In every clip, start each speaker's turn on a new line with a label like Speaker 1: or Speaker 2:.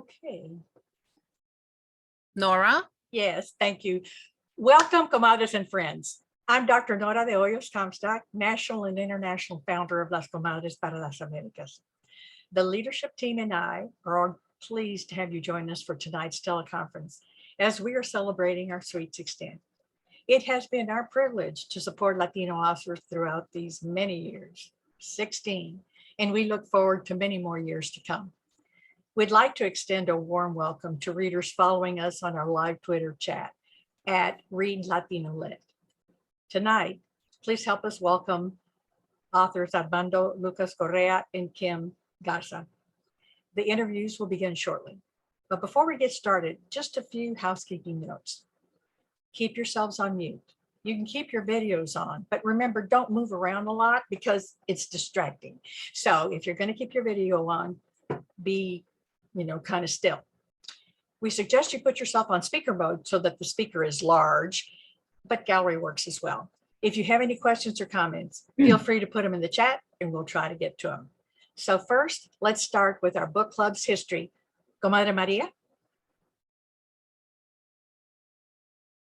Speaker 1: Okay.
Speaker 2: Nora?
Speaker 1: Yes, thank you. Welcome, comadres and friends. I'm Dr. Nora Comstock, national and international founder of Las Comadres para las Americas. The leadership team and I are pleased to have you join us for tonight's teleconference as we are celebrating our sweet 16th. It has been our privilege to support Latino authors throughout these many years, 16, and we look forward to many more years to come. We'd like to extend a warm welcome to readers following us on our live Twitter chat at Read Latino Lit. Tonight, please help us welcome authors Armando Lucas Correa and Kim Garza. The interviews will begin shortly. But before we get started, just a few housekeeping notes. Keep yourselves on mute. You can keep your videos on, but remember, don't move around a lot because it's distracting. So if you're going to keep your video on, be kind of still. We suggest you put yourself on speaker mode so that the speaker is large, but gallery works as well. If you have any questions or comments, feel free to put them in the chat and we'll try to get to them. So first, let's start with our book club's history. Comadre Maria.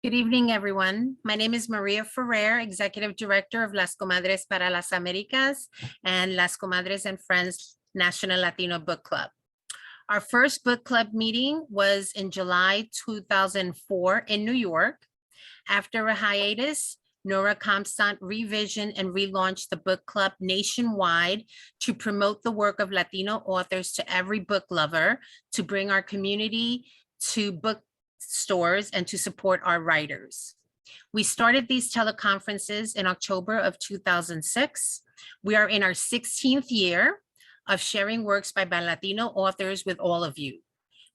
Speaker 2: Good evening, everyone. My name is Maria Ferrer, Executive Director of Las Comadres para las Americas and Las Comadres and Friends National Latino Book Club. Our first book club meeting was in July 2004 in New York. After a hiatus, Nora Comstock revisioned and relaunched the book club nationwide to promote the work of Latino authors to every book lover, to bring our community to bookstores and to support our writers. We started these teleconferences in October of 2006. We are in our 16th year of sharing works by Latino authors with all of you.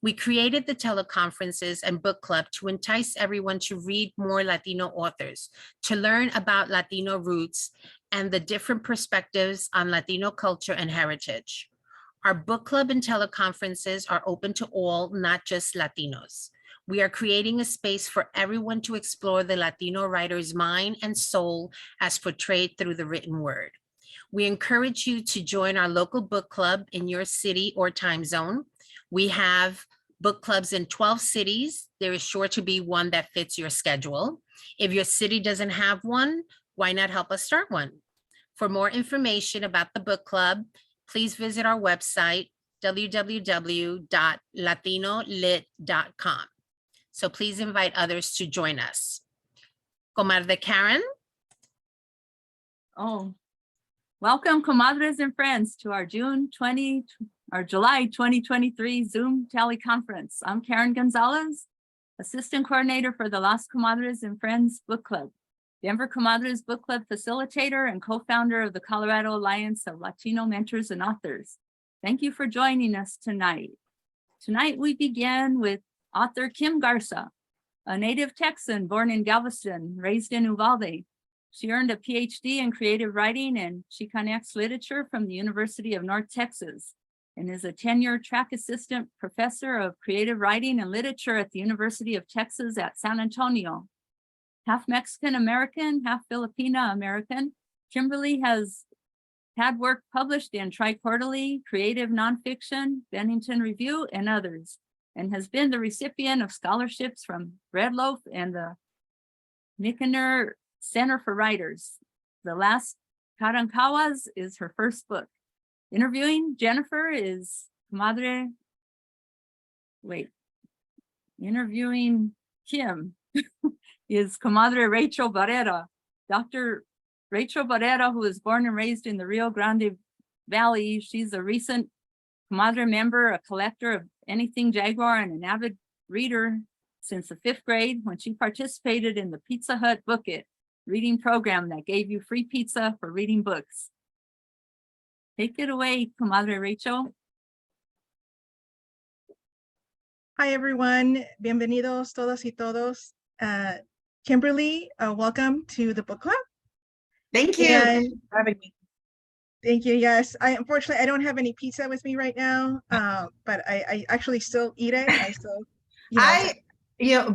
Speaker 2: We created the teleconferences and book club to entice everyone to read more Latino authors, to learn about Latino roots and the different perspectives on Latino culture and heritage. Our book club and teleconferences are open to all, not just Latinos. We are creating a space for everyone to explore the Latino writer's mind and soul as portrayed through the written word. We encourage you to join our local book club in your city or time zone. We have book clubs in 12 cities. There is sure to be one that fits your schedule. If your city doesn't have one, why not help us start one? For more information about the book club, please visit our website, www.latinolit.com. So please invite others to join us. Comadre Karen.
Speaker 3: Oh, welcome, comadres and friends, to our July 2023 Zoom teleconference. I'm Karen Gonzalez, Assistant Coordinator for the Las Comadres and Friends Book Club, Denver Comadres Book Club Facilitator and co-founder of the Colorado Alliance of Latino Mentors and Authors. Thank you for joining us tonight. Tonight we begin with author Kim Garza, a native Texan born in Galveston, raised in Uvalde. She earned a PhD in creative writing and Chicanx literature from the University of North Texas and is a tenured track assistant professor of creative writing and literature at the University of Texas at San Antonio. Half Mexican American, half Filipino American, Kimberly has had work published in Tri-Quarterly, Creative Nonfiction, Bennington Review, and others, and has been the recipient of scholarships from Red Loaf and the Nicanor Center for Writers. The Last Karankawas is her first book. Interviewing Jennifer is interviewing Kim is Comadre Rachel Barrera. Dr. Rachel Barrera, who was born and raised in the Rio Grande Valley. She's a recent Comadre member, a collector of anything Jaguar, and an avid reader since the 5th grade when she participated in the Pizza Hut Book It reading program that gave you free pizza for reading books. Take it away, Comadre Rachel.
Speaker 4: Hi, everyone. Bienvenidos todos y todos. Kimberly, welcome to the book club.
Speaker 5: Thank you for having me.
Speaker 4: Thank you. Yes, unfortunately I don't have any pizza with me right now, but I actually still eat it.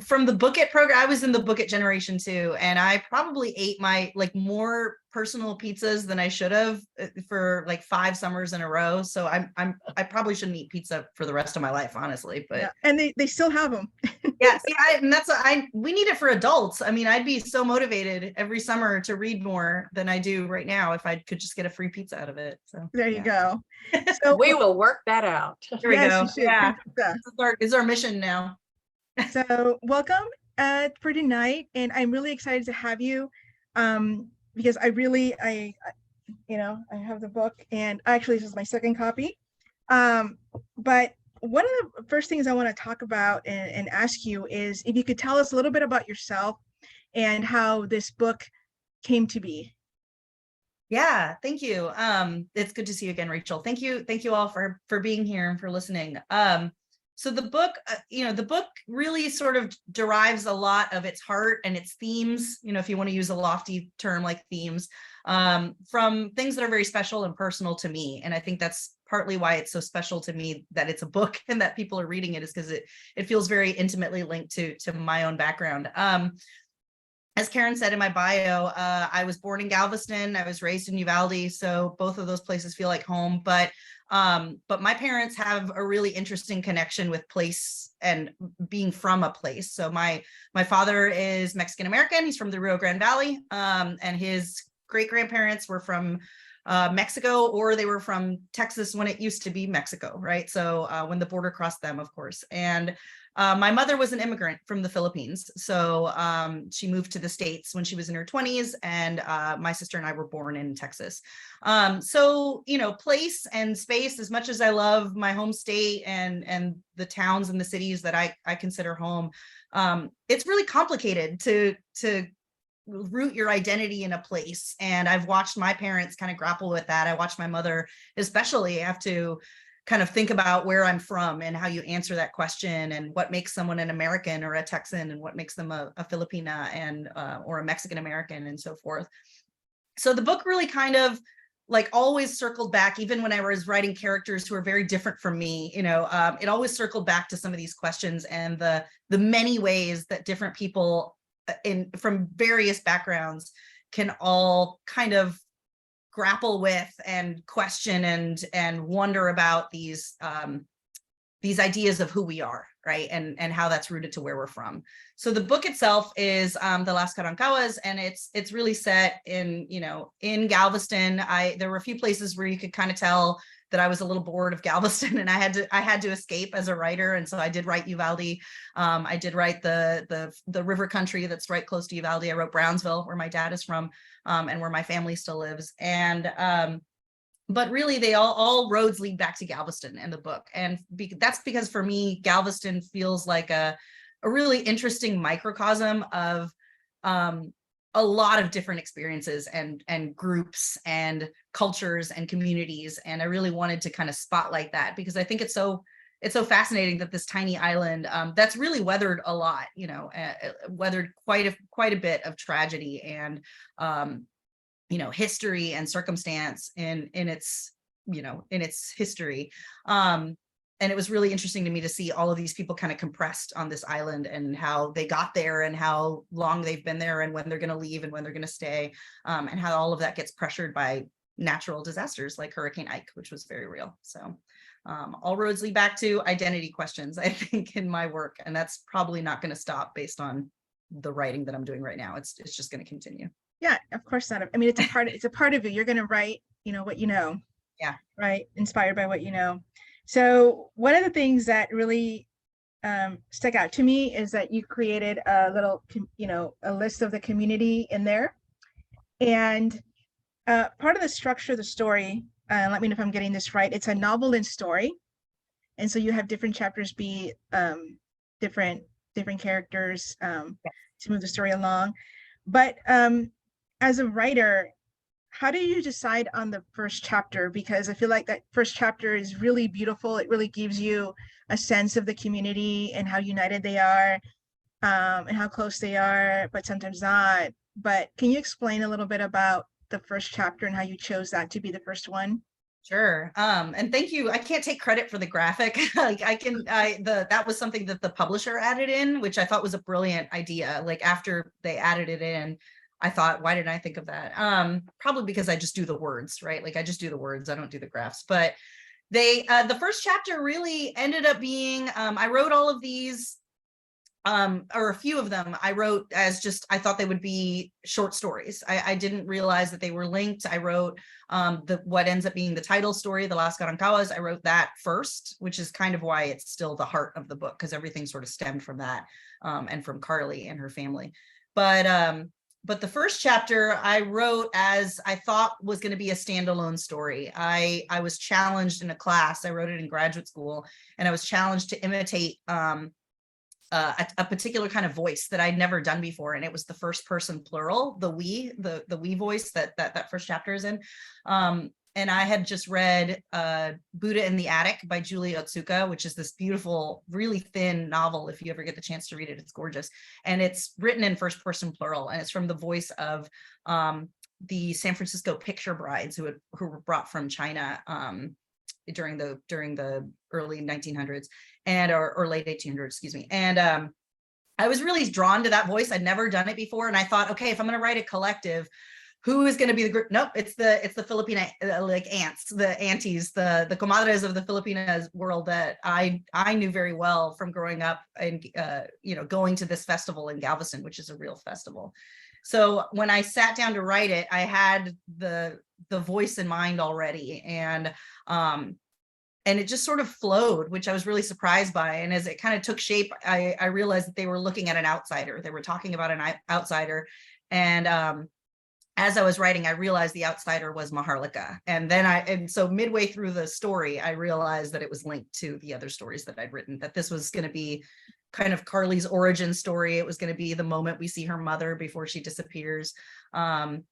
Speaker 5: From the Book It program, I was in the Book It generation too, and I probably ate my more personal pizzas than I should have for like 5 summers in a row. So I probably shouldn't eat pizza for the rest of my life, honestly. But
Speaker 4: Yeah, and they still have them.
Speaker 5: yeah, see, we need it for adults. I mean, I'd be so motivated every summer to read more than I do right now if I could just get a free pizza out of it. So
Speaker 4: There you go.
Speaker 1: So we will work that out.
Speaker 5: Here we
Speaker 4: Yes,
Speaker 5: go.
Speaker 4: you should.
Speaker 5: Yeah,
Speaker 4: Free pizza.
Speaker 5: it's our mission now.
Speaker 4: So welcome for tonight, and I'm really excited to have you because I have the book, and actually this is my second copy. But one of the first things I want to talk about and ask you is if you could tell us a little bit about yourself and how this book came to be.
Speaker 5: Yeah, thank you. It's good to see you again, Rachel. Thank you all for being here and for listening. So the book, the book really sort of derives a lot of its heart and its themes, if you want to use a lofty term like themes, from things that are very special and personal to me. And I think that's partly why it's so special to me that it's a book and that people are reading it, is because it feels very intimately linked to my own background. As Karen said in my bio, I was born in Galveston. I was raised in Uvalde, so both of those places feel like home. But my parents have a really interesting connection with place and being from a place. So my father is Mexican American. He's from the Rio Grande Valley, and his great grandparents were from Mexico, or they were from Texas when it used to be Mexico, right? So when the border crossed them, of course. And my mother was an immigrant from the Philippines. So she moved to the States when she was in her 20s, and my sister and I were born in Texas. So, place and space, as much as I love my home state and the towns and the cities that I consider home, it's really complicated to root your identity in a place. And I've watched my parents kind of grapple with that. I watched my mother especially have to kind of think about where I'm from and how you answer that question, and what makes someone an American or a Texan, and what makes them a Filipina and or a Mexican American, and so forth. So the book really kind of always circled back, even when I was writing characters who are very different from me, it always circled back to some of these questions and the many ways that different people from various backgrounds can all kind of grapple with and question and wonder about these ideas of who we are, right? And how that's rooted to where we're from. So the book itself is the LAST KARANKAWAS, and it's really set in Galveston. There were a few places where you could kind of tell that I was a little bored of Galveston, and I had to escape as a writer. And so I did write Uvalde. I did write the river country that's right close to Uvalde. I wrote Brownsville, where my dad is from, and where my family still lives. And but really, they all roads lead back to Galveston in the book. And that's because for me, Galveston feels like a really interesting microcosm of a lot of different experiences and groups and cultures and communities. And I really wanted to kind of spotlight that, because I think it's so fascinating that this tiny island that's really weathered a lot, weathered quite a bit of tragedy and history and circumstance in its history. And it was really interesting to me to see all of these people kind of compressed on this island, and how they got there, and how long they've been there, and when they're going to leave, and when they're going to stay, and how all of that gets pressured by natural disasters like Hurricane Ike, which was very real. So all roads lead back to identity questions, I think, in my work, and that's probably not going to stop based on the writing that I'm doing right now. It's just going to continue.
Speaker 4: Yeah, of course not. I mean, it's a part of you. You're going to write, what you know.
Speaker 5: Yeah.
Speaker 4: Right. Inspired by what you know. So one of the things that really stuck out to me is that you created a little, a list of the community in there. And part of the structure of the story, let me know if I'm getting this right, it's a novel in story. And so you have different chapters be different characters to move the story along. But as a writer, how do you decide on the first chapter? Because I feel like that first chapter is really beautiful. It really gives you a sense of the community and how united they are, and how close they are, but sometimes not. But can you explain a little bit about the first chapter and how you chose that to be the first one?
Speaker 5: Sure. And thank you. I can't take credit for the graphic. Like that was something that the publisher added in, which I thought was a brilliant idea. Like after they added it in, I thought, why didn't I think of that? Probably because I just do the words, right? Like I just do the words. I don't do the graphs. But the first chapter really ended up being, I wrote all of these, or a few of them I wrote as just, I thought they would be short stories. I didn't realize that they were linked. I wrote what ends up being the title story, the Las Karankawas. I wrote that first, which is kind of why it's still the heart of the book, because everything sort of stemmed from that, and from Carly and her family. But the first chapter I wrote as I thought was going to be a standalone story. I was challenged in a class. I wrote it in graduate school, and I was challenged to imitate a particular kind of voice that I'd never done before, and it was the first person plural, the we voice that first chapter is in. And I had just read Buddha in the Attic by Julie Otsuka, which is this beautiful, really thin novel. If you ever get the chance to read it, it's gorgeous. And it's written in first person plural, and it's from the voice of the San Francisco picture brides who were brought from China during the early 1900s or late 1800s, excuse me. And I was really drawn to that voice. I'd never done it before, and I thought, okay, if I'm going to write a collective, who is going to be the group? Nope, it's the Filipino like aunts, the aunties, the comadres of the Filipinas world that I knew very well from growing up and going to this festival in Galveston, which is a real festival. So when I sat down to write it, I had the voice in mind already, and it just sort of flowed, which I was really surprised by. And as it kind of took shape, I realized that they were looking at an outsider. They were talking about an outsider, and as I was writing, I realized the outsider was Maharlika. And so midway through the story, I realized that it was linked to the other stories that I'd written, that this was going to be kind of Carly's origin story. It was going to be the moment we see her mother before she disappears. And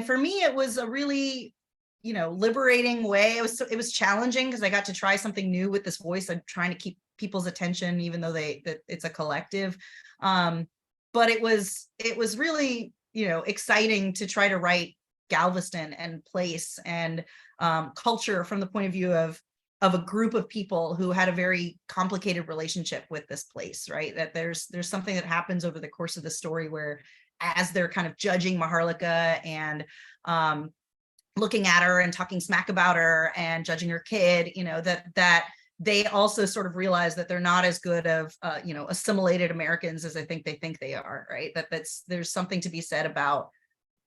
Speaker 5: for me, it was a really, liberating way. It was challenging because I got to try something new with this voice. I'm trying to keep people's attention, even though that it's a collective. But it was really, exciting to try to write Galveston and place and culture from the point of view of a group of people who had a very complicated relationship with this place, right? That there's something that happens over the course of the story where, as they're kind of judging Maharlika and looking at her and talking smack about her and judging her kid, that they also sort of realize that they're not as good of, assimilated Americans as I think they are, right? There's something to be said about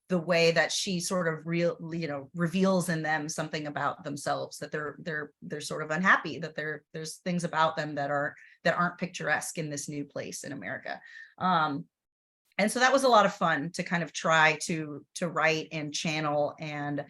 Speaker 5: the way that she sort of reveals in them something about themselves, that they're sort of unhappy, that there's things about them that aren't picturesque in this new place in America. And so that was a lot of fun to kind of try to write and channel and,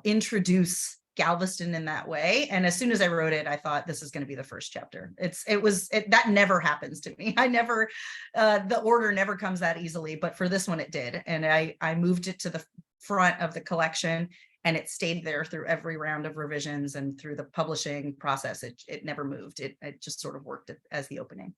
Speaker 5: introduce Galveston in that way. And as soon as I wrote it, I thought, this is going to be the first chapter. That never happens to me. The order never comes that easily, but for this one it did. And I moved it to the front of the collection, and it stayed there through every round of revisions and through the publishing process. It never moved. It just sort of worked as the opening.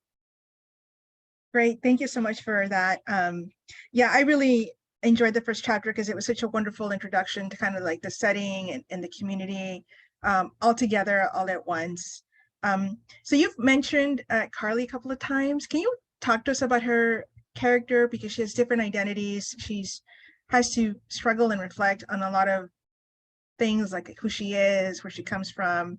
Speaker 4: Great. Thank you so much for that. I really enjoyed the first chapter because it was such a wonderful introduction to kind of like the setting and the community all together, all at once. So you've mentioned Carly a couple of times. Can you talk to us about her character? Because she has different identities. Has to struggle and reflect on a lot of things, like who she is, where she comes from.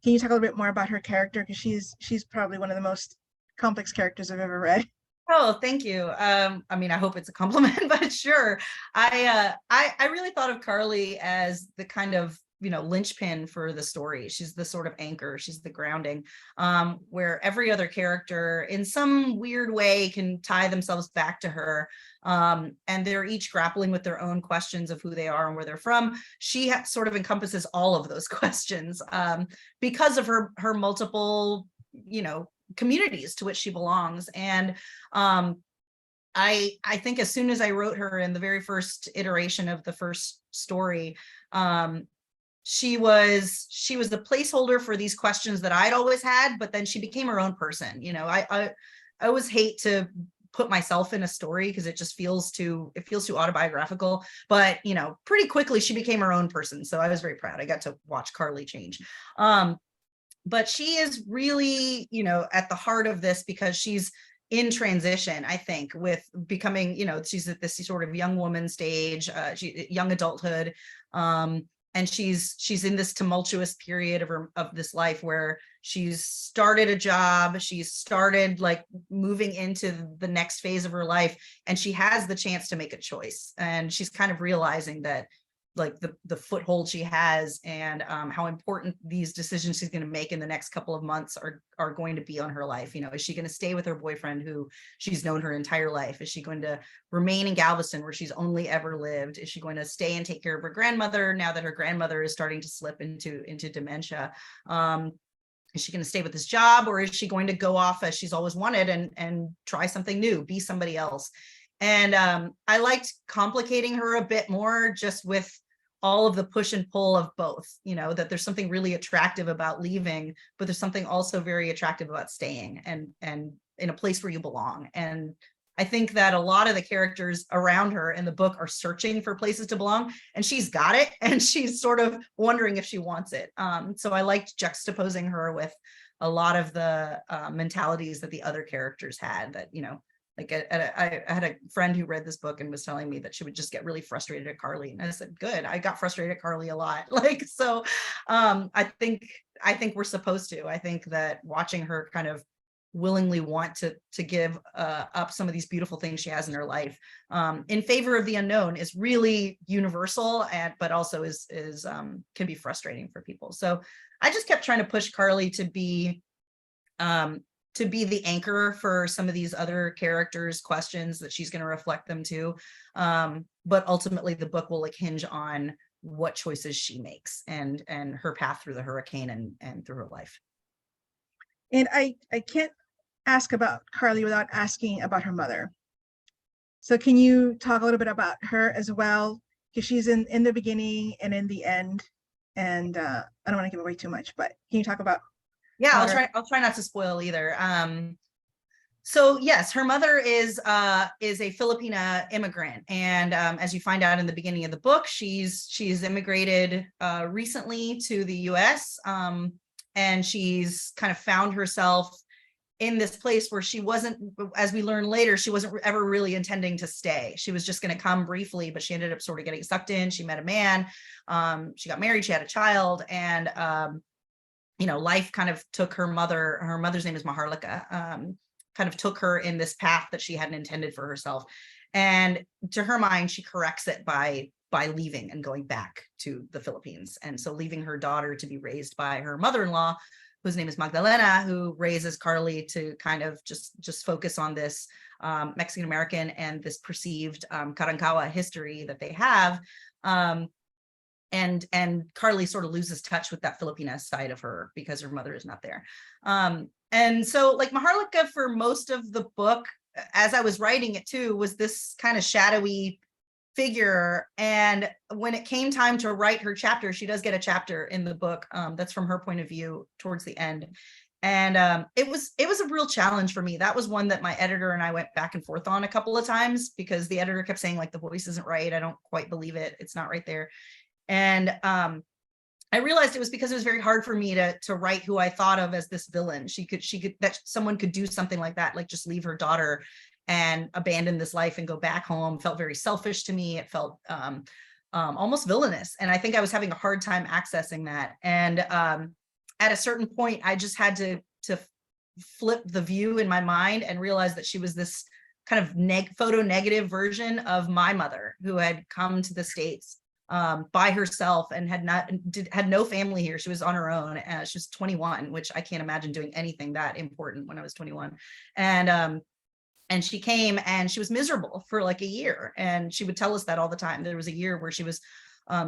Speaker 4: Can you talk a little bit more about her character? Because she's probably one of the most complex characters I've ever read.
Speaker 5: Oh, thank you. I hope it's a compliment, but sure. I really thought of Carly as the kind of, linchpin for the story. She's the sort of anchor. She's the grounding, where every other character in some weird way can tie themselves back to her. And they're each grappling with their own questions of who they are and where they're from. She sort of encompasses all of those questions because of her multiple, communities to which she belongs. And I think as soon as I wrote her in the very first iteration of the first story, she was the placeholder for these questions that I'd always had, but then she became her own person. I always hate to put myself in a story because it feels too autobiographical. But, you know, pretty quickly she became her own person. So I was very proud. I got to watch Carly change. But she is really, you know, at the heart of this because she's in transition, I think, with becoming, you know, she's at this sort of young woman stage, young adulthood. And she's in this tumultuous period of this life where she's started a job, she's started like moving into the next phase of her life, and she has the chance to make a choice. And she's kind of realizing that like the foothold she has and how important these decisions she's going to make in the next couple of months are going to be on her life. You know, is she going to stay with her boyfriend who she's known her entire life? Is she going to remain in Galveston where she's only ever lived? Is she going to stay and take care of her grandmother now that her grandmother is starting to slip into dementia? Is she going to stay with this job, or is she going to go off as she's always wanted and try something new, be somebody else? And I liked complicating her a bit more just with all of the push and pull of both, you know, that there's something really attractive about leaving, but there's something also very attractive about staying and in a place where you belong. And I think that a lot of the characters around her in the book are searching for places to belong, and she's got it, and she's sort of wondering if she wants it. So I liked juxtaposing her with a lot of the mentalities that the other characters had, that, you know, like I had a friend who read this book and was telling me that she would just get really frustrated at Carly. And I said, good, I got frustrated at Carly a lot. Like, so I think we're supposed to. I think that watching her kind of willingly want to give up some of these beautiful things she has in her life in favor of the unknown is really universal, but also is can be frustrating for people. So I just kept trying to push Carly to be the anchor for some of these other characters' questions that she's going to reflect them to. But ultimately the book will like hinge on what choices she makes and her path through the hurricane and through her life.
Speaker 4: And I can't ask about Carly without asking about her mother. So can you talk a little bit about her as well? Because she's in the beginning and in the end. And I don't want to give away too much, but can you talk about?
Speaker 5: Yeah, I'll try not to spoil either. So yes, her mother is a Filipina immigrant, and as you find out in the beginning of the book, she's immigrated recently to the U.S. And she's kind of found herself in this place where she wasn't, as we learn later, she wasn't ever really intending to stay. She was just going to come briefly, but she ended up sort of getting sucked in. She met a man, she got married, she had a child, and you know, life kind of took her mother's name is Maharlika, kind of took her in this path that she hadn't intended for herself. And to her mind, she corrects it by leaving and going back to the Philippines. And so leaving her daughter to be raised by her mother-in-law, whose name is Magdalena, who raises Carly to kind of just focus on this Mexican American and this perceived Karankawa history that they have. And Carly sort of loses touch with that Filipina side of her because her mother is not there. And so like Maharlika for most of the book, as I was writing it too, was this kind of shadowy figure. And when it came time to write her chapter, she does get a chapter in the book that's from her point of view towards the end. And it was a real challenge for me. That was one that my editor and I went back and forth on a couple of times because the editor kept saying like the voice isn't right. I don't quite believe it. It's not right there. And I realized it was because it was very hard for me to write who I thought of as this villain. She could that someone could do something like that, like just leave her daughter and abandon this life and go back home. Felt very selfish to me. It felt almost villainous. And I think I was having a hard time accessing that. And at a certain point, I just had to flip the view in my mind and realize that she was this kind of photo negative version of my mother who had come to the States by herself and had no family here. She was on her own. She was 21, which I can't imagine doing anything that important when I was 21. And she came and she was miserable for like a year. And she would tell us that all the time. There was a year where she was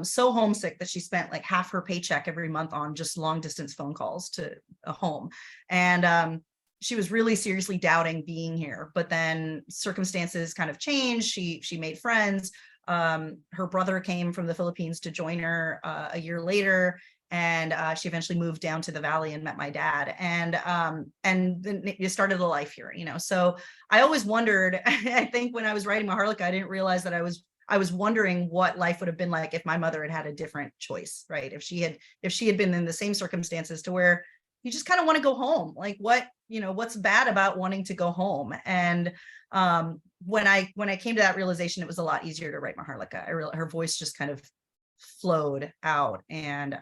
Speaker 5: so homesick that she spent like half her paycheck every month on just long distance phone calls to a home. And she was really seriously doubting being here. But then circumstances kind of changed. She made friends. Her brother came from the Philippines to join her a year later. And she eventually moved down to the valley and met my dad, and then you started a life here, you know. So I always wondered, I think when I was writing Maharlika, I didn't realize that I was wondering what life would have been like if my mother had had a different choice, right? If she had been in the same circumstances to where you just kind of want to go home, like what, you know, what's bad about wanting to go home? And when I came to that realization, it was a lot easier to write Maharlika. Her voice just kind of flowed out, and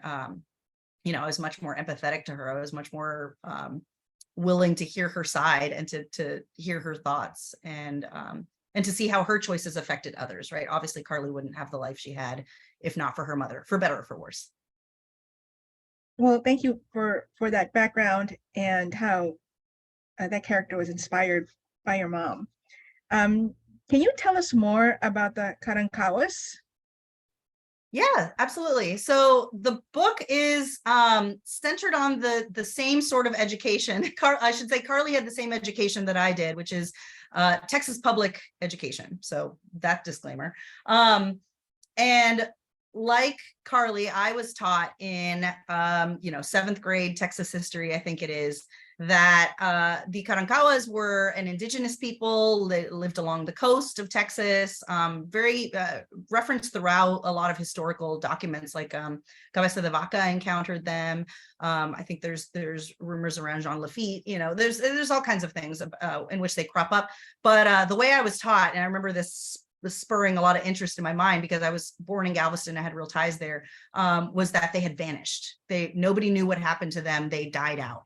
Speaker 5: you know, I was much more empathetic to her. I was much more willing to hear her side and to hear her thoughts, and to see how her choices affected others, right? Obviously, Carly wouldn't have the life she had if not for her mother, for better or for worse.
Speaker 4: Well, thank you for that background and how that character was inspired by your mom. Can you tell us more about the Karankawas?
Speaker 5: Yeah, absolutely. So the book is centered on the same sort of education. I should say Carly had the same education that I did, which is Texas public education. So that disclaimer. And like Carly, I was taught in, you know, 7th grade Texas history, I think it is, that the Karankawas were an indigenous people that lived along the coast of Texas, very referenced throughout a lot of historical documents, like Cabeza de Vaca encountered them. I think there's rumors around Jean Lafitte, you know, there's all kinds of things in which they crop up. But the way I was taught, and I remember this was spurring a lot of interest in my mind because I was born in Galveston, I had real ties there, was that they had vanished. Nobody knew what happened to them. They died out.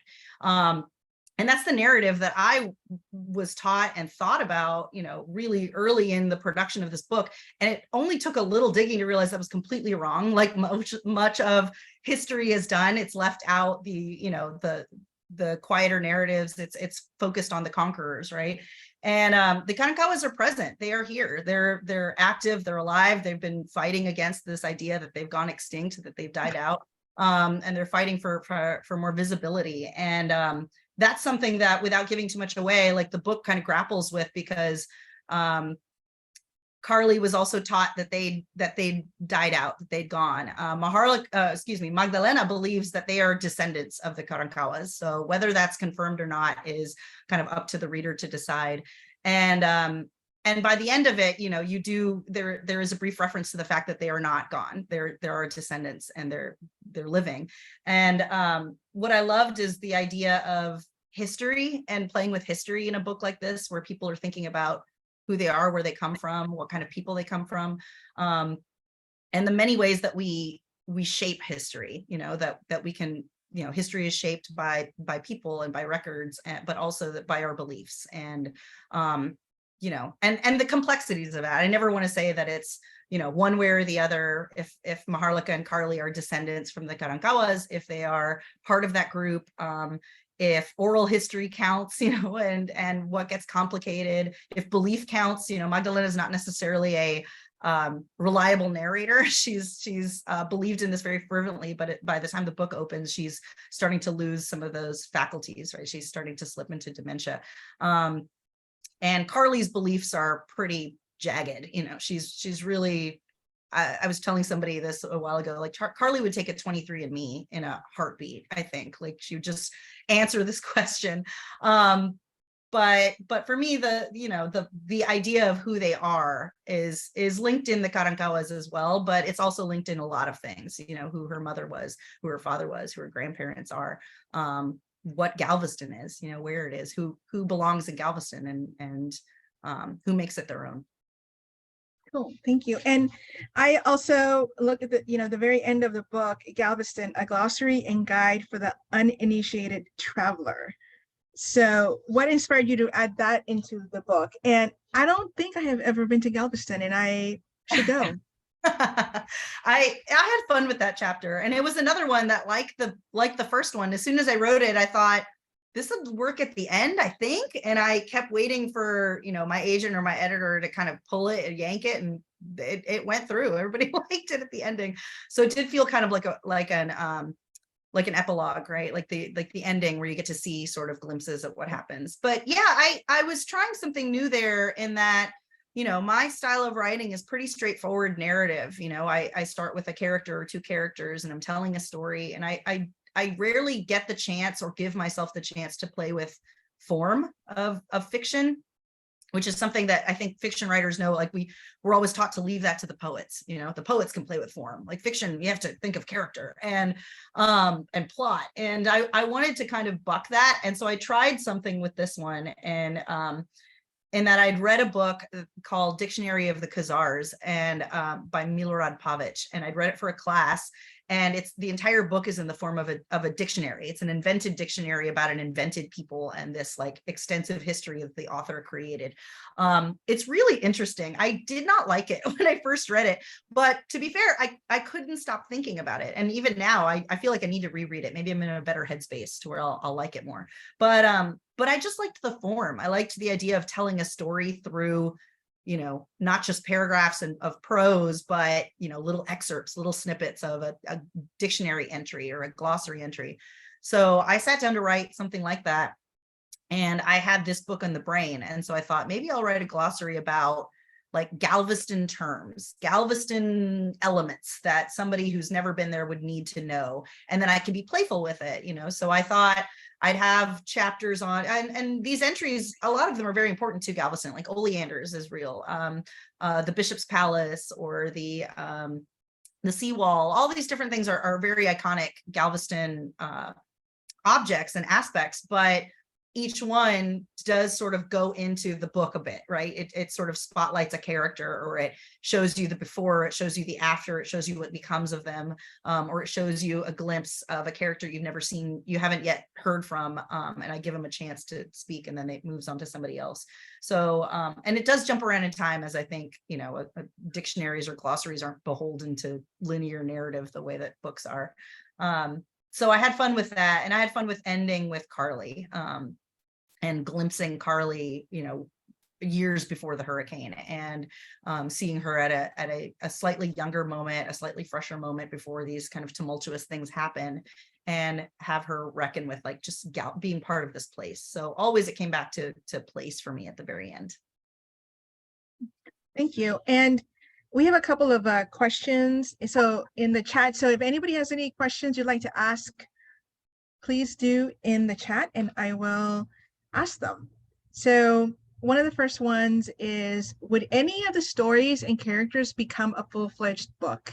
Speaker 5: And that's the narrative that I was taught and thought about, you know, really early in the production of this book. And it only took a little digging to realize that was completely wrong. Like much of history is done. It's left out the, you know, the quieter narratives. It's focused on the conquerors, right? And the Karankawas are present. They are here. They're active. They're alive. They've been fighting against this idea that they've gone extinct, that they've died out. And they're fighting for more visibility. And that's something that, without giving too much away, like the book kind of grapples with, because Carly was also taught that they died out, that they'd gone. Magdalena believes that they are descendants of the Karankawas. So whether that's confirmed or not is kind of up to the reader to decide. And by the end of it, you know, there is a brief reference to the fact that they are not gone. There are descendants, and they're living. And what I loved is the idea of history and playing with history in a book like this, where people are thinking about who they are, where they come from, what kind of people they come from, and the many ways that we shape history. You know, that we can, you know, history is shaped by people and by records, but also by our beliefs, and you know, and the complexities of that. I never want to say that it's, you know, one way or the other. If Maharlika and Carly are descendants from the Karankawas, if they are part of that group, if oral history counts, you know, and what gets complicated, if belief counts, you know, Magdalena is not necessarily a reliable narrator. She's believed in this very fervently, but by the time the book opens, she's starting to lose some of those faculties, right? She's starting to slip into dementia. And Carly's beliefs are pretty jagged. You know, she's really, I was telling somebody this a while ago, like Carly would take a 23andMe in a heartbeat, I think. Like, she would just answer this question. But for me, the idea of who they are is linked in the Karankawas as well, but it's also linked in a lot of things, you know, who her mother was, who her father was, who her grandparents are, what Galveston is, you know, where it is, who belongs in Galveston, and who makes it their own.
Speaker 4: Cool, thank you. And I also look at the very end of the book, Galveston, a glossary and guide for the uninitiated traveler. So what inspired you to add that into the book? And I don't think I have ever been to Galveston, and I should go.
Speaker 5: I had fun with that chapter, and it was another one that, like the first one, as soon as I wrote it, I thought this would work at the end, I think. And I kept waiting for, you know, my agent or my editor to kind of pull it and yank it, and it went through. Everybody liked it at the ending. So it did feel kind of like an epilogue, right? Like the ending where you get to see sort of glimpses of what happens. But yeah, I was trying something new there, in that my style of writing is pretty straightforward narrative. I start with a character or two characters and I'm telling a story, and I rarely get the chance or give myself the chance to play with form of fiction, which is something that I think fiction writers know. Like we're always taught to leave that to the poets. The poets can play with form. Like fiction, you have to think of character and plot. And I wanted to kind of buck that, and so I tried something with this one, and in that I'd read a book called Dictionary of the Khazars and by Milorad Pavic, and I'd read it for a class. And the entire book is in the form of a dictionary. It's an invented dictionary about an invented people and this like extensive history that the author created. It's really interesting. I did not like it when I first read it, but to be fair, I couldn't stop thinking about it. And even now, I feel like I need to reread it. Maybe I'm in a better headspace to where I'll like it more. But I just liked the form. I liked the idea of telling a story through not just paragraphs of prose, but, little excerpts, little snippets of a dictionary entry or a glossary entry. So I sat down to write something like that. And I had this book on the brain. And so I thought maybe I'll write a glossary about like Galveston terms, Galveston elements that somebody who's never been there would need to know. And then I could be playful with it, So I thought I'd have chapters on, and these entries, a lot of them are very important to Galveston, like Oleander's is real, the Bishop's Palace or the seawall. All these different things are very iconic Galveston objects and aspects, but each one does sort of go into the book a bit, right? It sort of spotlights a character, or it shows you the before, it shows you the after, it shows you what becomes of them, or it shows you a glimpse of a character you've never seen, you haven't yet heard from, and I give them a chance to speak, and then it moves on to somebody else. So, and it does jump around in time, as I think, dictionaries or glossaries aren't beholden to linear narrative the way that books are. So I had fun with that, and I had fun with ending with Carly. And glimpsing Carly, years before the hurricane, and seeing her at a slightly younger moment, a slightly fresher moment before these kind of tumultuous things happen, and have her reckon with like just being part of this place. So always it came back to place for me at the very end.
Speaker 4: Thank you. And we have a couple of questions. So in the chat, so if anybody has any questions you'd like to ask, please do in the chat and I will ask them. So one of the first ones is, would any of the stories and characters become a full-fledged book?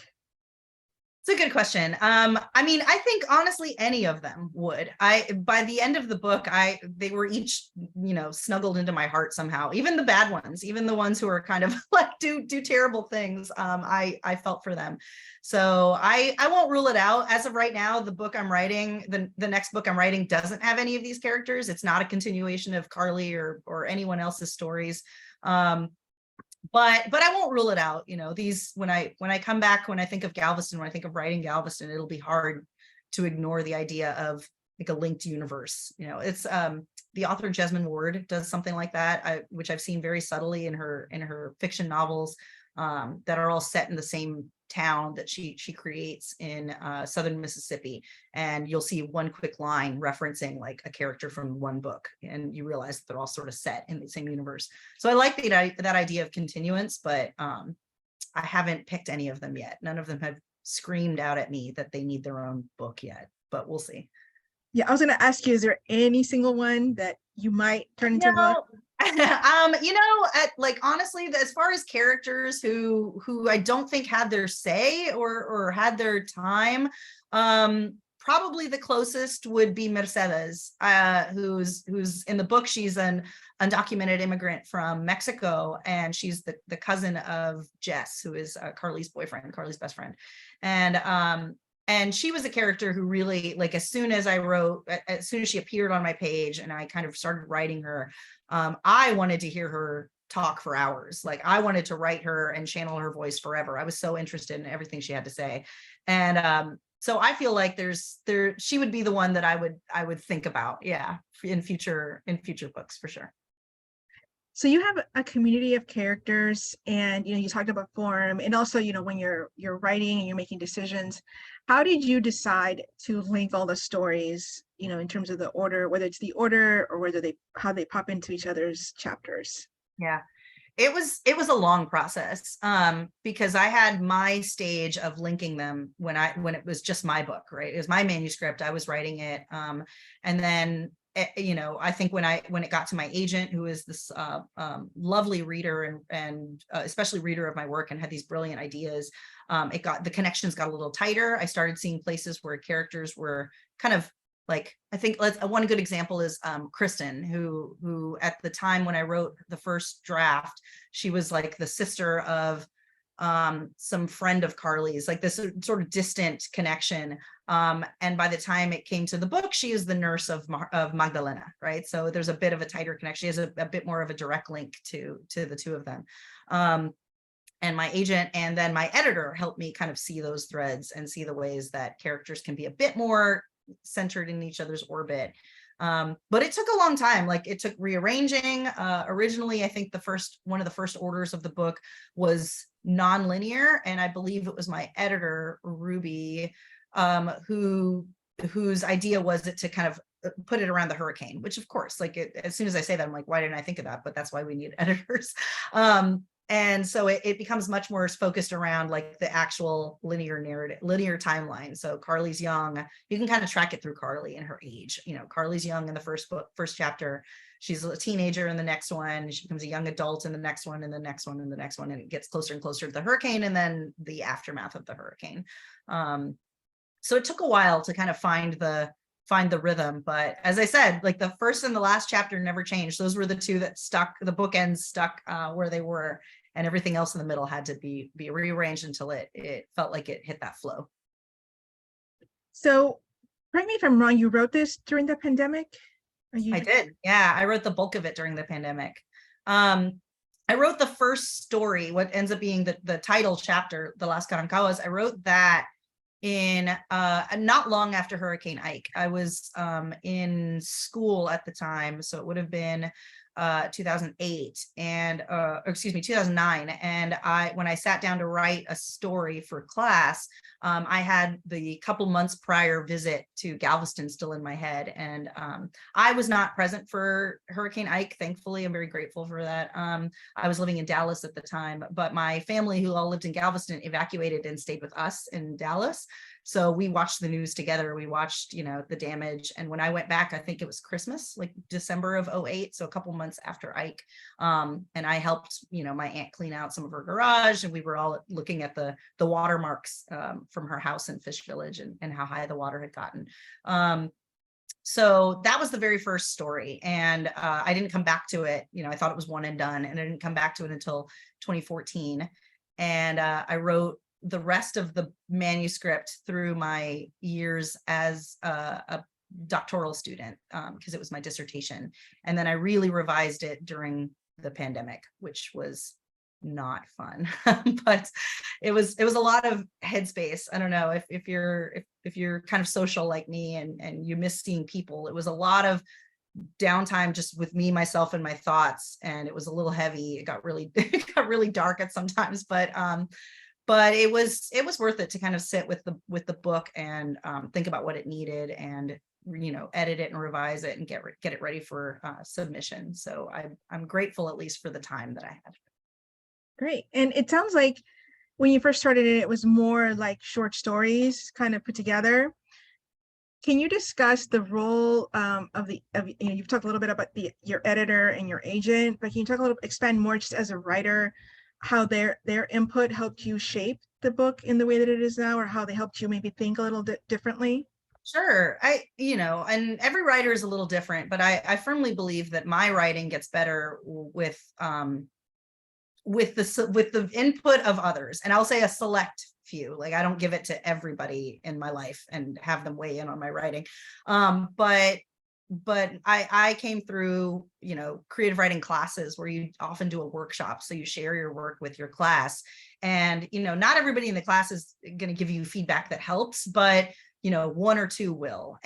Speaker 5: It's a good question. I think honestly, any of them would. By the end of the book, they were each, snuggled into my heart somehow. Even the bad ones, even the ones who are kind of like do terrible things. I felt for them. So I won't rule it out. As of right now, the book I'm writing, the next book I'm writing doesn't have any of these characters. It's not a continuation of Carly or anyone else's stories. But I won't rule it out. These, when I come back, when I think of Galveston, when I think of writing Galveston, it'll be hard to ignore the idea of like a linked universe. It's the author Jesmyn Ward does something like that, which I've seen very subtly in her fiction novels that are all set in the same town that she creates in southern Mississippi, and you'll see one quick line referencing like a character from one book, and you realize that they're all sort of set in the same universe. So I like that idea of continuance, but I haven't picked any of them yet. None of them have screamed out at me that they need their own book yet, but we'll see.
Speaker 4: Yeah, I was going to ask you, is there any single one that you might turn into a book?
Speaker 5: Like honestly, as far as characters who I don't think had their say or had their time, probably the closest would be Mercedes, who's in the book. She's an undocumented immigrant from Mexico, and she's the cousin of Jess, who is Carly's boyfriend, Carly's best friend, and she was a character who really, like, as soon as she appeared on my page and I kind of started writing her, I wanted to hear her talk for hours. Like, I wanted to write her and channel her voice forever. I was so interested in everything she had to say. And so I feel like she would be the one that I would think about, yeah, in future books for sure.
Speaker 4: So you have a community of characters, and you talked about form, and also when you're writing and you're making decisions, how did you decide to link all the stories, in terms of the order, whether it's the order or how they pop into each other's chapters?
Speaker 5: Yeah, It was a long process, because I had my stage of linking them when it was just my book, right? It was my manuscript. I was writing it. And then, you know, I think when it got to my agent, who is this lovely reader and especially reader of my work and had these brilliant ideas, the connections got a little tighter. I started seeing places where characters were kind of like, I think one good example is Kristen, who at the time when I wrote the first draft, she was like the sister of some friend of Carly's, like this sort of distant connection. And by the time it came to the book, she is the nurse of Magdalena, right? So there's a bit of a tighter connection. She has a bit more of a direct link to the two of them. And my agent and then my editor helped me kind of see those threads and see the ways that characters can be a bit more centered in each other's orbit. But it took a long time. Like, it took rearranging. Originally, I think one of the first orders of the book was non-linear, and I believe it was my editor, Ruby, whose idea was it to kind of put it around the hurricane, which of course, like, as soon as I say that, I'm like, why didn't I think of that? But that's why we need editors. And so it becomes much more focused around like the actual linear narrative, linear timeline. So Carly's young, you can kind of track it through Carly and her age. You know, Carly's young in the first chapter. She's a teenager in the next one. She becomes a young adult in the next one, and the next one, and the next one, and it gets closer and closer to the hurricane, and then the aftermath of the hurricane. So it took a while to kind of find the rhythm, but as I said, like, the first and the last chapter never changed. Those were the two that stuck, the bookends stuck where they were, and everything else in the middle had to be rearranged until it felt like it hit that flow.
Speaker 4: So correct me if I'm wrong, you wrote this during the pandemic?
Speaker 5: I did. Yeah, I wrote the bulk of it during the pandemic. I wrote the first story, what ends up being the title chapter, the Las Karankawas. I wrote that in not long after Hurricane Ike. I was in school at the time, so it would have been 2008 and 2009. And when I sat down to write a story for class, I had the couple months prior visit to Galveston still in my head. And I was not present for Hurricane Ike. Thankfully, I'm very grateful for that. I was living in Dallas at the time, but my family, who all lived in Galveston, evacuated and stayed with us in Dallas. So we watched the news together. We watched, you know, the damage. And when I went back, I think it was Christmas, like December of 2008. So a couple months after Ike. And I helped, you know, my aunt clean out some of her garage, and we were all looking at the watermarks from her house in Fish Village and how high the water had gotten. So that was the very first story. And I didn't come back to it. You know, I thought it was one and done, and I didn't come back to it until 2014. And I wrote the rest of the manuscript through my years as a doctoral student, because it was my dissertation. And then I really revised it during the pandemic, which was not fun, but it was a lot of headspace. I don't know if you're kind of social like me and you miss seeing people. It was a lot of downtime just with me, myself, and my thoughts, and it was a little heavy. It got really dark at sometimes, but it was worth it to kind of sit with the book and think about what it needed, and, you know, edit it and revise it and get it ready for submission. So I'm grateful, at least for the time that I had.
Speaker 4: Great. And it sounds like when you first started it was more like short stories kind of put together. Can you discuss the role of you know, you've talked a little bit about your editor and your agent, but can you expand more just as a writer, how their input helped you shape the book in the way that it is now, or how they helped you maybe think a little bit differently?
Speaker 5: Sure. You know, and every writer is a little different, but I firmly believe that my writing gets better with the input of others. And I'll say a select few. Like, I don't give it to everybody in my life and have them weigh in on my writing. But I came through, you know, creative writing classes where you often do a workshop. So you share your work with your class, and, you know, not everybody in the class is going to give you feedback that helps, but, you know, one or two will.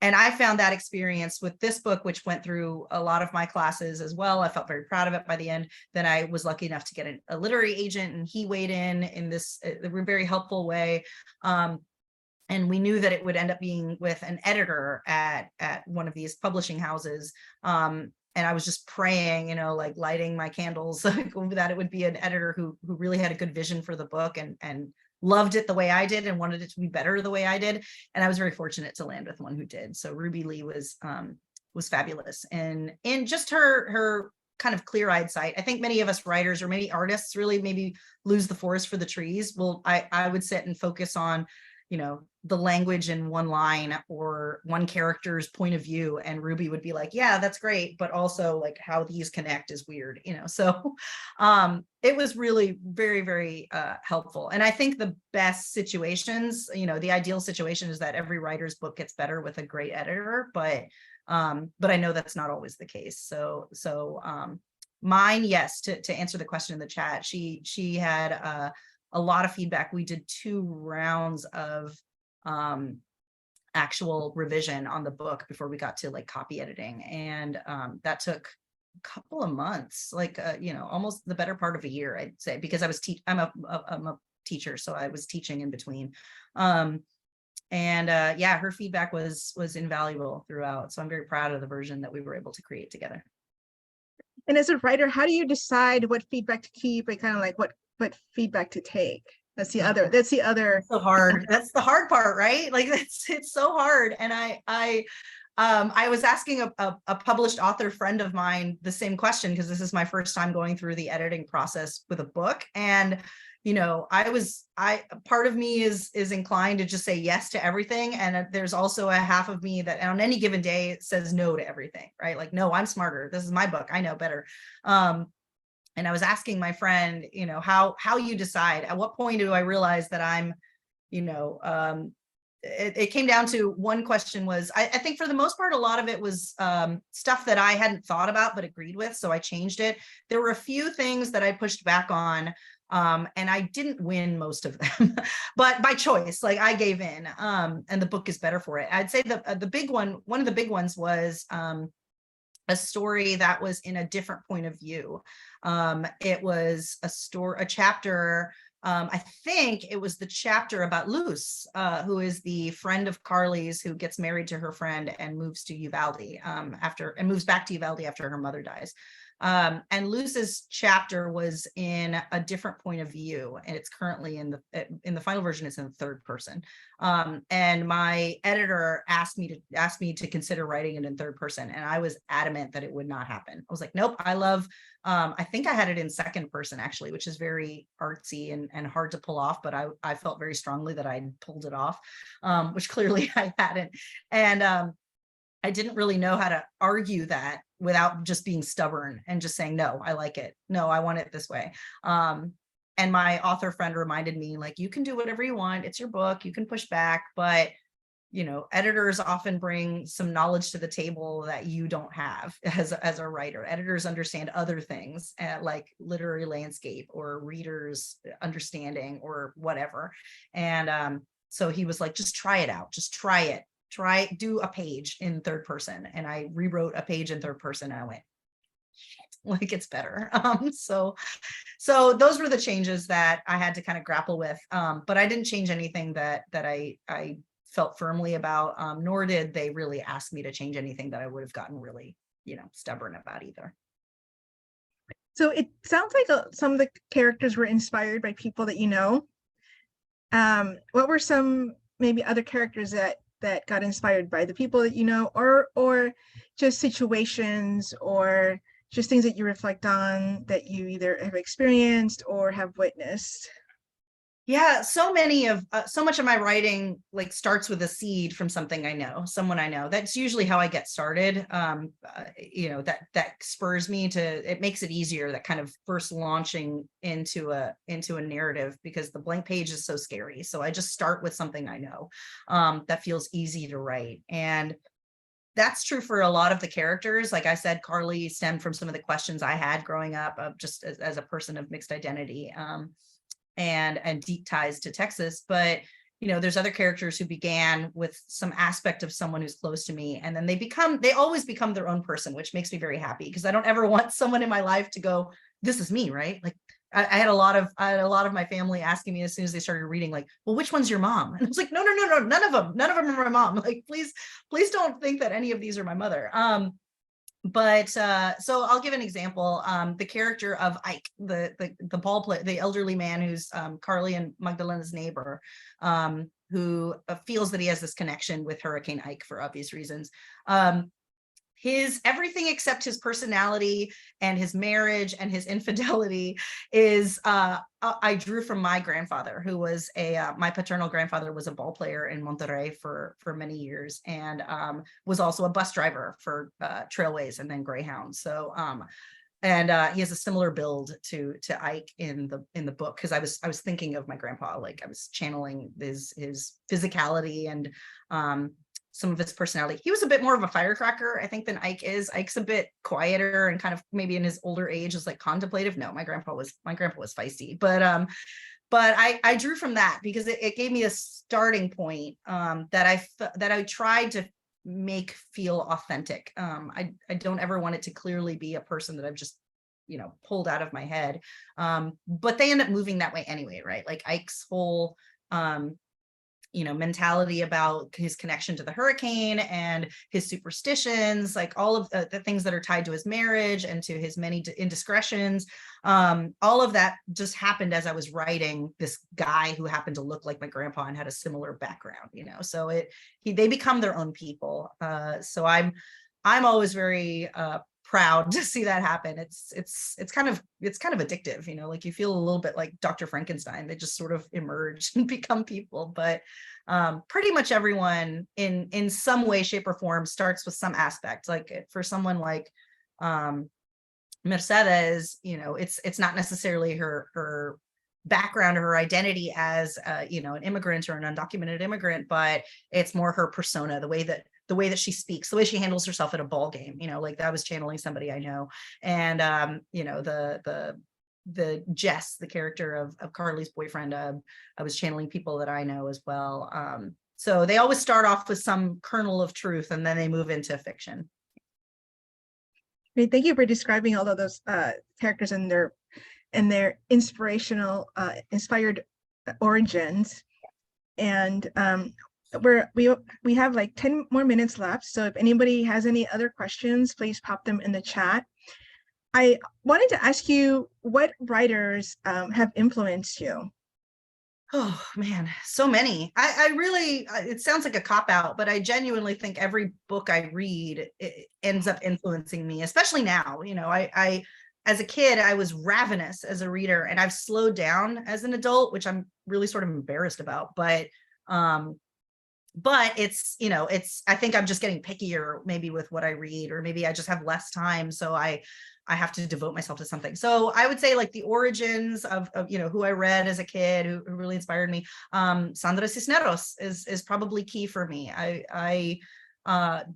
Speaker 5: And I found that experience with this book, which went through a lot of my classes as well. I felt very proud of it by the end. Then I was lucky enough to get a literary agent, and he weighed in this very helpful way. And we knew that it would end up being with an editor at one of these publishing houses. I was just praying, you know, like lighting my candles that it would be an editor who really had a good vision for the book and loved it the way I did and wanted it to be better the way I did. And I was very fortunate to land with one who did. So Ruby Lee was fabulous, and in just her kind of clear-eyed sight. I think many of us writers or maybe artists really maybe lose the forest for the trees. Well, I would sit and focus on, you know, the language in one line or one character's point of view, and Ruby would be like, yeah, that's great, but also like how these connect is weird, you know. So it was really very, very helpful. And I think the best situations, you know, the ideal situation is that every writer's book gets better with a great editor, but I know that's not always the case. So mine, yes, to answer the question in the chat, she had a lot of feedback. We did 2 rounds of actual revision on the book before we got to like copy editing, and that took a couple of months, like you know, almost the better part of a year, I'd say, because I was I'm a teacher, so I was teaching in between. Yeah, her feedback was invaluable throughout, so I'm very proud of the version that we were able to create together.
Speaker 4: And as a writer, how do you decide what feedback to keep and kind of like what feedback to take? That's the other.
Speaker 5: So hard. That's the hard part, right? Like it's so hard. And I was asking a published author friend of mine the same question, because this is my first time going through the editing process with a book. And, you know, part of me is inclined to just say yes to everything. And there's also a half of me that on any given day says no to everything, right? Like, no, I'm smarter. This is my book. I know better. And I was asking my friend, you know, how you decide, at what point do I realize that I'm, you know, it came down to one question was, I think for the most part, a lot of it was stuff that I hadn't thought about, but agreed with. So I changed it. There were a few things that I pushed back on, and I didn't win most of them, but by choice, like I gave in, and the book is better for it. I'd say the big one of the big ones was, a story that was in a different point of view. It was a chapter. I think it was the chapter about Luz, who is the friend of Carly's, who gets married to her friend and moves to Uvalde moves back to Uvalde after her mother dies. And Luz's chapter was in a different point of view, and it's currently in the final version, it's in the third person. And my editor asked me to consider writing it in third person, and I was adamant that it would not happen. I was like, nope, I think I had it in second person actually, which is very artsy and hard to pull off, but I felt very strongly that I pulled it off, which clearly I hadn't. And I didn't really know how to argue that without just being stubborn and just saying, no, I like it. No, I want it this way. And my author friend reminded me, like, you can do whatever you want. It's your book. You can push back, but you know, editors often bring some knowledge to the table that you don't have as a writer. Editors understand other things, like literary landscape or readers' understanding or whatever. And so he was like, just try it out. Just try it. Do a page in third person. And I rewrote a page in third person, and I went, shit, like it's better. So those were the changes that I had to kind of grapple with. But I didn't change anything that I felt firmly about, nor did they really ask me to change anything that I would have gotten really, you know, stubborn about either.
Speaker 4: So it sounds like some of the characters were inspired by people that you know. What were some maybe other characters that got inspired by the people that you know, or just situations or just things that you reflect on that you either have experienced or have witnessed?
Speaker 5: Yeah, so much of my writing like starts with a seed from something I know, someone I know. That's usually how I get started. You know, that spurs me to, it makes it easier, that kind of first launching into a narrative, because the blank page is so scary. So I just start with something I know, that feels easy to write. And that's true for a lot of the characters. Like I said, Carly stemmed from some of the questions I had growing up, just as a person of mixed identity. And deep ties to Texas. But, you know, there's other characters who began with some aspect of someone who's close to me. And then they always become their own person, which makes me very happy, because I don't ever want someone in my life to go, this is me, right? Like I had a lot of my family asking me as soon as they started reading, like, well, which one's your mom? And I was like, no, none of them are my mom. Like, please don't think that any of these are my mother. But so I'll give an example. The character of Ike, the ball player, the elderly man who's Carly and Magdalena's neighbor, who feels that he has this connection with Hurricane Ike for obvious reasons. His everything except his personality and his marriage and his infidelity is I drew from my grandfather, who was my paternal grandfather was a ball player in Monterrey for many years, and was also a bus driver for Trailways and then Greyhound. So and he has a similar build to Ike in the book, because I was thinking of my grandpa, like I was channeling his physicality and some of his personality. He was a bit more of a firecracker, I think, than Ike is. Ike's a bit quieter and kind of maybe in his older age is like contemplative. No, my grandpa was feisty, but I drew from that because it gave me a starting point that I tried to make feel authentic. I don't ever want it to clearly be a person that I've just, pulled out of my head. But they end up moving that way anyway, right? Like Ike's whole mentality about his connection to the hurricane and his superstitions, like all of the things that are tied to his marriage and to his many indiscretions. All of that just happened as I was writing this guy who happened to look like my grandpa and had a similar background, so they become their own people. So I'm always very proud to see that happen. It's kind of addictive, like you feel a little bit like Dr. Frankenstein. They just sort of emerge and become people. But pretty much everyone in some way, shape, or form starts with some aspect. Like for someone like Mercedes, it's not necessarily her background or her identity as an immigrant or an undocumented immigrant, but it's more her persona, the way that she speaks, the way she handles herself at a ball game, like that was channeling somebody I know. And the Jess, the character of Carly's boyfriend, I was channeling people that I know as well. So they always start off with some kernel of truth and then they move into fiction.
Speaker 4: Great, thank you for describing all of those characters and their inspired origins. And we have like 10 more minutes left. So if anybody has any other questions, please pop them in the chat. I wanted to ask you what writers have influenced you.
Speaker 5: Oh man, so many. I really, it sounds like a cop-out, but I genuinely think every book I read, it ends up influencing me, especially now. I as a kid, I was ravenous as a reader, and I've slowed down as an adult, which I'm really sort of embarrassed about. But it's, I think I'm just getting pickier maybe with what I read, or maybe I just have less time. So I have to devote myself to something. So I would say like the origins of who I read as a kid, who really inspired me. Sandra Cisneros is probably key for me. I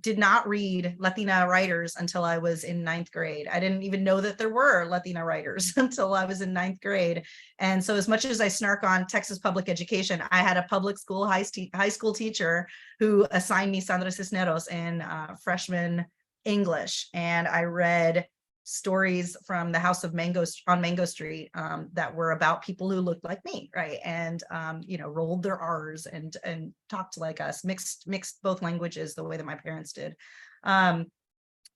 Speaker 5: did not read Latina writers until I was in 9th grade. I didn't even know that there were Latina writers until I was in 9th grade. And so as much as I snark on Texas public education, I had a public school high school teacher who assigned me Sandra Cisneros in freshman English. And I read stories from the House of Mango on Mango Street that were about people who looked like me, right? And rolled their R's and talked like us, mixed both languages the way that my parents did. And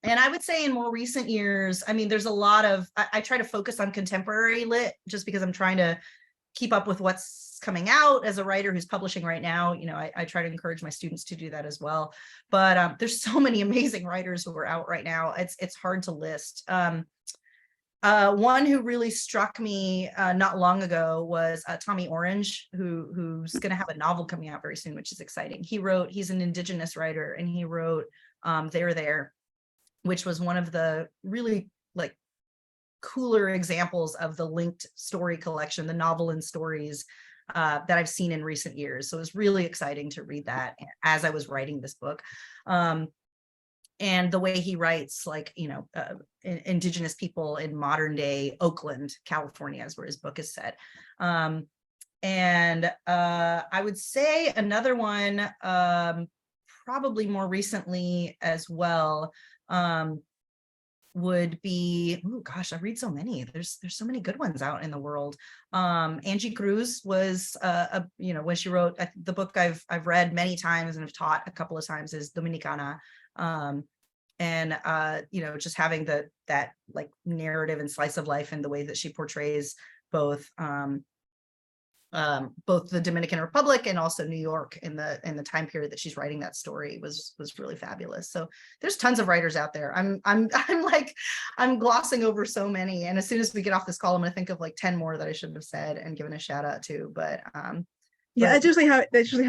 Speaker 5: I would say in more recent years, I mean, there's a lot of, I try to focus on contemporary lit just because I'm trying to keep up with what's coming out as a writer who's publishing right now. I try to encourage my students to do that as well. But there's so many amazing writers who are out right now. It's hard to list. One who really struck me not long ago was Tommy Orange, who's going to have a novel coming out very soon, which is exciting. He's an indigenous writer, and he wrote There, which was one of the really like cooler examples of the linked story collection, the novel and stories that I've seen in recent years. So it was really exciting to read that as I was writing this book. And the way he writes, like, indigenous people in modern day Oakland, California is where his book is set. And I would say another one, probably more recently as well, would be, oh gosh, I read so many. There's so many good ones out in the world. Angie Cruz was when she wrote the book I've read many times and have taught a couple of times is Dominicana. you know, just having that like narrative and slice of life and the way that she portrays both the Dominican Republic and also New York in the time period that she's writing that story was really fabulous. So there's tons of writers out there. I'm glossing over so many, and as soon as we get off this call, I'm gonna think of like 10 more that I should have said and given a shout out to. But
Speaker 4: yeah, that's usually how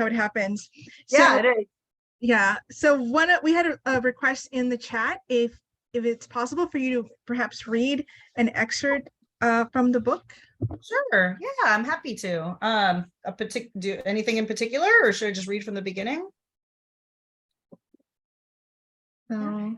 Speaker 4: it happens.
Speaker 5: yeah,
Speaker 4: So,
Speaker 5: it is.
Speaker 4: yeah. So we had a request in the chat if it's possible for you to perhaps read an excerpt from the book.
Speaker 5: Sure. Yeah, I'm happy to. Do anything in particular, or should I just read from the beginning?
Speaker 4: So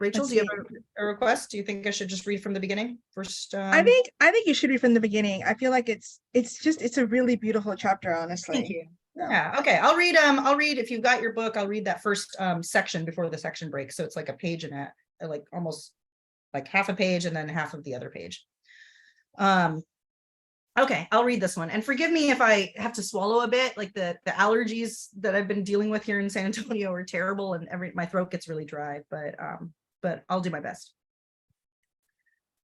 Speaker 5: Rachel,
Speaker 4: let's
Speaker 5: do you
Speaker 4: see.
Speaker 5: have a request? Do you think I should just read from the beginning first?
Speaker 4: I think you should read from the beginning. I feel like it's a really beautiful chapter, honestly.
Speaker 5: Thank you. Yeah. Okay. I'll read if you've got your book, I'll read that first section before the section breaks. So it's like a page and like almost like half a page and then half of the other page. Okay, I'll read this one, and forgive me if I have to swallow a bit. Like the allergies that I've been dealing with here in San Antonio are terrible, and my throat gets really dry, but I'll do my best.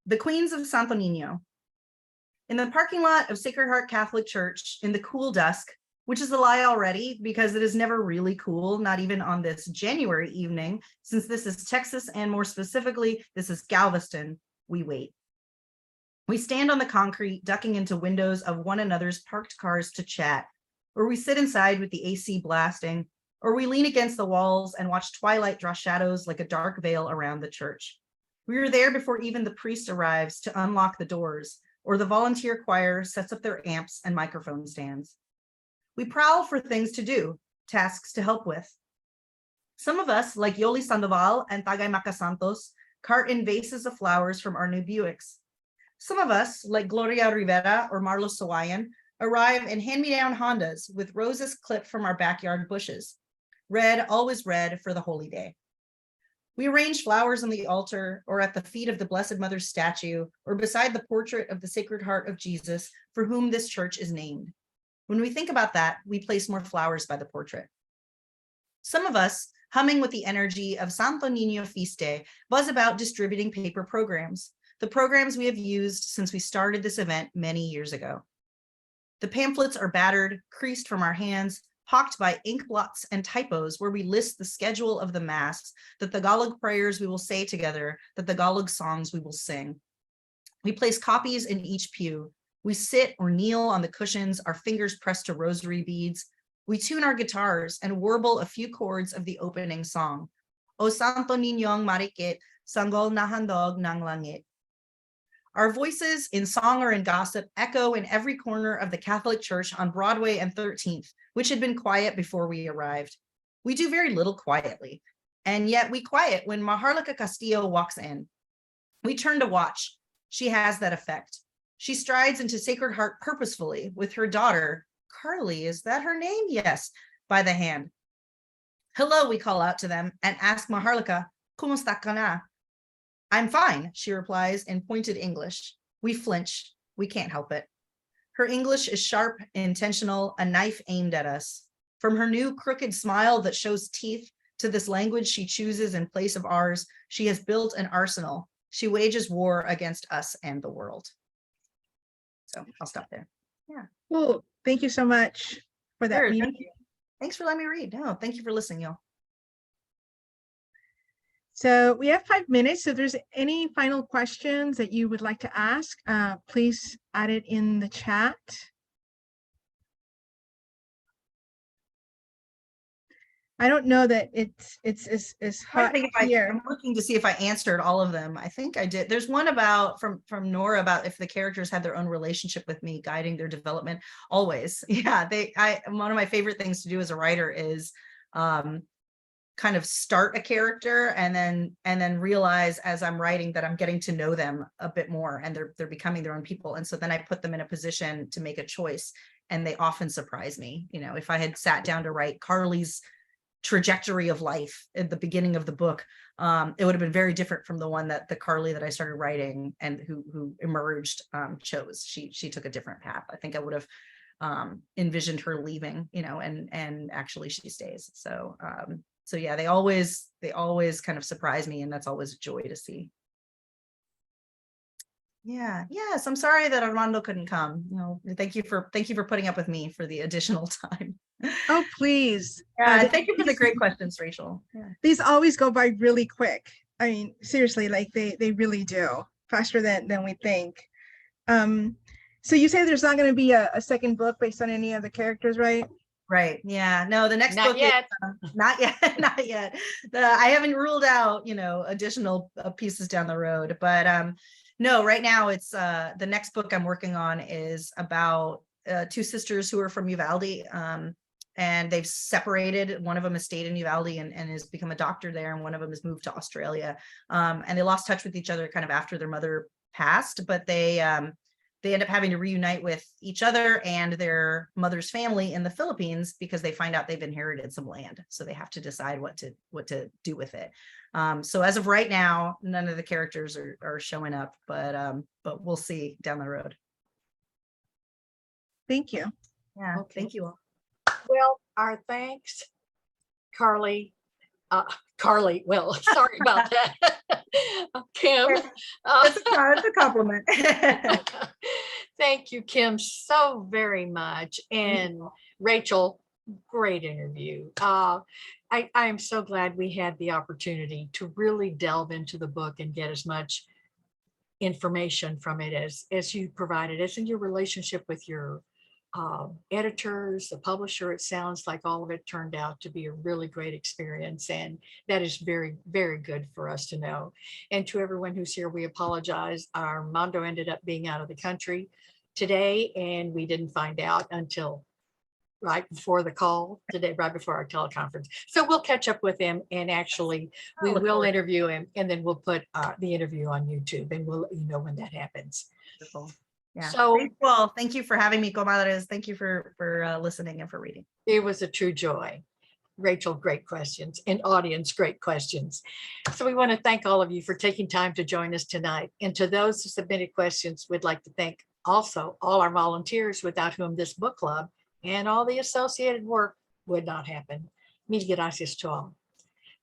Speaker 5: The Queens of Santo Niño. In the parking lot of Sacred Heart Catholic Church in the cool dusk, which is a lie already because it is never really cool, not even on this January evening, since this is Texas, and more specifically, this is Galveston, we wait. We stand on the concrete, ducking into windows of one another's parked cars to chat, or we sit inside with the AC blasting, or we lean against the walls and watch twilight draw shadows like a dark veil around the church. We are there before even the priest arrives to unlock the doors, or the volunteer choir sets up their amps and microphone stands. We prowl for things to do, tasks to help with. Some of us, like Yoli Sandoval and Tagay Macasantos, cart in vases of flowers from our new Buicks. Some of us, like Gloria Rivera or Marlo Sawayan, arrive in hand-me-down Hondas with roses clipped from our backyard bushes. Red, always red for the holy day. We arrange flowers on the altar or at the feet of the Blessed Mother's statue or beside the portrait of the Sacred Heart of Jesus for whom this church is named. When we think about that, we place more flowers by the portrait. Some of us, humming with the energy of Santo Niño Fiste, buzz about distributing paper programs, the programs we have used since we started this event many years ago. The pamphlets are battered, creased from our hands, hawked by ink blots and typos where we list the schedule of the Mass, the Tagalog prayers we will say together, the Tagalog songs we will sing. We place copies in each pew. We sit or kneel on the cushions, our fingers pressed to rosary beads. We tune our guitars and warble a few chords of the opening song. O Santo Niñong Marikit, Sanggol na handog ng langit. Our voices in song or in gossip echo in every corner of the Catholic Church on Broadway and 13th, which had been quiet before we arrived. We do very little quietly, and yet we quiet when Maharlika Castillo walks in. We turn to watch. She has that effect. She strides into Sacred Heart purposefully with her daughter, Carly, is that her name? Yes, by the hand. Hello, we call out to them and ask Maharlika, "Kumusta ka na?" I'm fine, she replies in pointed English. We flinch. We can't help it. Her English is sharp, intentional, a knife aimed at us. From her new crooked smile that shows teeth to this language she chooses in place of ours, she has built an arsenal. She wages war against us and the world. So I'll stop there. Yeah.
Speaker 4: Cool. Thank you so much for that
Speaker 5: Sure,
Speaker 4: reading.
Speaker 5: thank you. Thanks for letting me read. No, thank you for listening, y'all.
Speaker 4: So we have 5 minutes. So if there's any final questions that you would like to ask, please add it in the chat. I don't know that it's
Speaker 5: I
Speaker 4: hot
Speaker 5: think
Speaker 4: here.
Speaker 5: I'm looking to see if I answered all of them. I think I did. There's one about from Nora about if the characters had their own relationship with me, guiding their development. Always, yeah. One of my favorite things to do as a writer is kind of start a character and then realize as I'm writing that I'm getting to know them a bit more and they're becoming their own people. And so then I put them in a position to make a choice, and they often surprise me. You know, if I had sat down to write Carly's trajectory of life at the beginning of the book, it would have been very different from the one that the Carly that I started writing and who emerged chose. She took a different path. I think I would have envisioned her leaving, you know, and actually she stays. So So yeah, they always kind of surprise me, and that's always a joy to see. Yeah, yes, I'm sorry that Armando couldn't come. You know, thank you for putting up with me for the additional time.
Speaker 4: Oh, please.
Speaker 5: Yeah, thank you for the great questions, Rachel. Yeah.
Speaker 4: These always go by really quick. I mean, seriously, like they really do, faster than we think. So you say there's not going to be a second book based on any of the characters, right?
Speaker 5: Right. Yeah. No, the next
Speaker 1: Not
Speaker 5: book
Speaker 1: yet.
Speaker 5: is not yet, not yet. I haven't ruled out, you know, additional pieces down the road, but no, right now it's the next book I'm working on is about two sisters who are from Uvalde. And they've separated. One of them has stayed in Uvalde and has become a doctor there, and one of them has moved to Australia. And they lost touch with each other kind of after their mother passed, but they end up having to reunite with each other and their mother's family in the Philippines because they find out they've inherited some land. So they have to decide what to do with it. So as of right now, none of the characters are showing up, but we'll see down the road.
Speaker 4: Thank you.
Speaker 5: Yeah,
Speaker 1: Okay.
Speaker 5: thank you all.
Speaker 1: Well, our thanks, Carly. Carly, well, sorry about that. Kim.
Speaker 5: It's a compliment.
Speaker 1: Thank you, Kim, so very much. And Rachel, great interview. I am so glad we had the opportunity to really delve into the book and get as much information from it as you provided us in your relationship with your editors, the publisher. It sounds like all of it turned out to be a really great experience, and that is very, very good for us to know. And to everyone who's here, we apologize. Armando ended up being out of the country today, and we didn't find out until right before the call today, right before our teleconference. So we'll catch up with him, and actually we
Speaker 5: look
Speaker 1: will
Speaker 5: forward to it.
Speaker 1: interview him, and then we'll put the interview on YouTube, and we'll let you know when that happens.
Speaker 5: Wonderful. Yeah.
Speaker 1: So
Speaker 5: Well, thank you for having me, Comadres. Thank you for listening and for reading.
Speaker 1: it was a true joy. Rachel, great questions, and audience, great questions. So we want to thank all of you for taking time to join us tonight. And to those who submitted questions, we'd like to thank also all our volunteers without whom this book club and all the associated work would not happen. Mil gracias to all.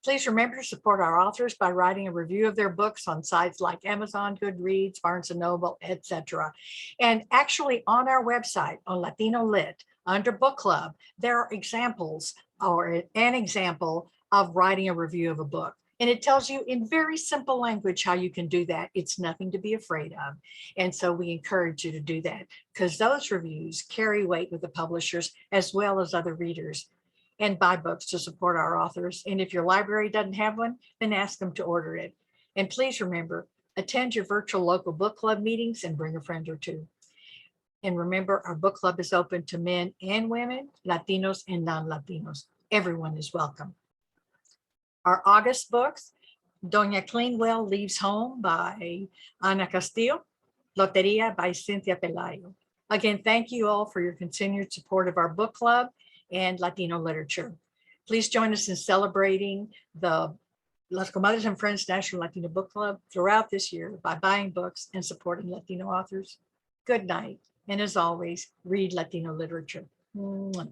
Speaker 1: Please remember to support our authors by writing a review of their books on sites like Amazon, Goodreads, Barnes & Noble, etc. And actually on our website on Latino Lit, under book club, there are examples or an example of writing a review of a book. And it tells you in very simple language how you can do that. It's nothing to be afraid of. And so we encourage you to do that because those reviews carry weight with the publishers as well as other readers. And buy books to support our authors. And if your library doesn't have one, then ask them to order it. And please remember, attend your virtual local book club meetings and bring a friend or two. And remember, our book club is open to men and women, Latinos and non-Latinos. Everyone is welcome. Our August books, Doña Cleanwell Leaves Home by Ana Castillo, Loteria by Cynthia Pelayo. Again, thank you all for your continued support of our book club and Latino literature. Please join us in celebrating the Las Comadres and Friends National Latino Book Club throughout this year by buying books and supporting Latino authors. Good night. And as always, read Latino literature. Mwah.